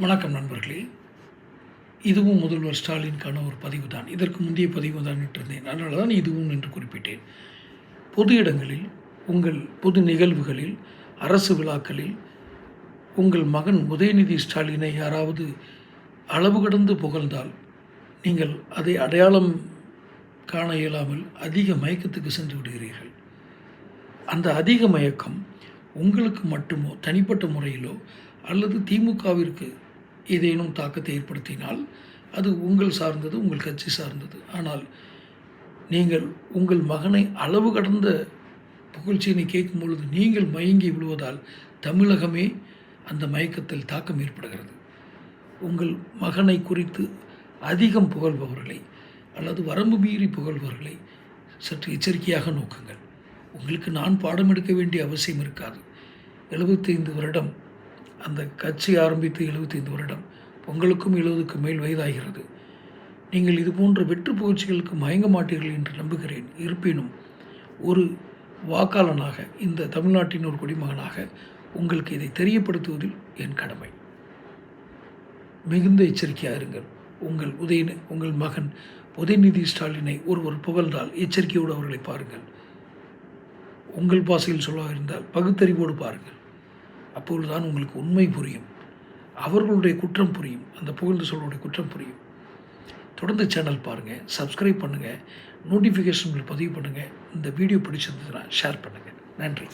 வணக்கம் நண்பர்களே. இதுவும் முதல்வர் ஸ்டாலினுக்கான ஒரு பதிவு தான். இதற்கு முந்தைய பதிவு தான் இட்டிருந்தேன். அதனால தான் இதுவும் என்று குறிப்பிட்டேன். பொது இடங்களில், உங்கள் பொது நிகழ்வுகளில், அரசு விழாக்களில் உங்கள் மகன் உதயநிதி ஸ்டாலினை யாராவது அளவு கடந்து புகழ்ந்தால் நீங்கள் அதை அடையாளம் காண இயலாமல் அதிக மயக்கத்துக்கு சென்று விடுகிறீர்கள். அந்த அதிக மயக்கம் உங்களுக்கு மட்டுமோ தனிப்பட்ட முறையிலோ அல்லது திமுகவிற்கு ஏதேனும் தாக்கத்தை ஏற்படுத்தினால் அது உங்கள் சார்ந்தது, உங்கள் கட்சி சார்ந்தது. ஆனால் நீங்கள் உங்கள் மகனை அளவு கடந்த புகழ்ச்சியினை கேட்கும் பொழுது நீங்கள் மயங்கி விழுவதால் தமிழகமே அந்த மயக்கத்தில் தாக்கம் ஏற்படுகிறது. உங்கள் மகனை குறித்து அதிகம் புகழ்பவர்களை அல்லது வரம்பு மீறி புகழ்பவர்களை சற்று எச்சரிக்கையாக நோக்குங்கள். உங்களுக்கு நான் பாடம் எடுக்க வேண்டிய அவசியம் இருக்காது. 75 வருடம் அந்த கட்சி ஆரம்பித்து 75 வருடம், உங்களுக்கும் 70க்கு மேல் வயதாகிறது. நீங்கள் இது போன்ற வெற்று புகழ்ச்சிகளுக்கு மயங்க மாட்டீர்கள் என்று நம்புகிறேன். இருப்பினும் ஒரு வாக்காளனாக, இந்த தமிழ்நாட்டின் ஒரு குடிமகனாக உங்களுக்கு இதை தெரியப்படுத்துவதில் என் கடமை. மிகுந்த எச்சரிக்கையாக இருங்கள். உங்கள் மகன் உதயநிதி ஸ்டாலினை ஒருவர் புகழ்ந்தால் எச்சரிக்கையோடு அவர்களை பாருங்கள். உங்கள் பாசையில் சொல்ல இருந்தால் பகுத்தறிவோடு பாருங்கள். அப்பொழுதுதான் உங்களுக்கு உண்மை புரியும், அவர்களுடைய குற்றம் புரியும், அந்த புகழ்ந்து சொல்லுடைய குற்றம் புரியும். தொடர்ந்து சேனல் பாருங்கள், சப்ஸ்கிரைப் பண்ணுங்கள், நோட்டிஃபிகேஷன்கள் பதிவு பண்ணுங்கள். இந்த வீடியோ பிடிச்சிருந்ததுன்னா ஷேர் பண்ணுங்கள். நன்றி.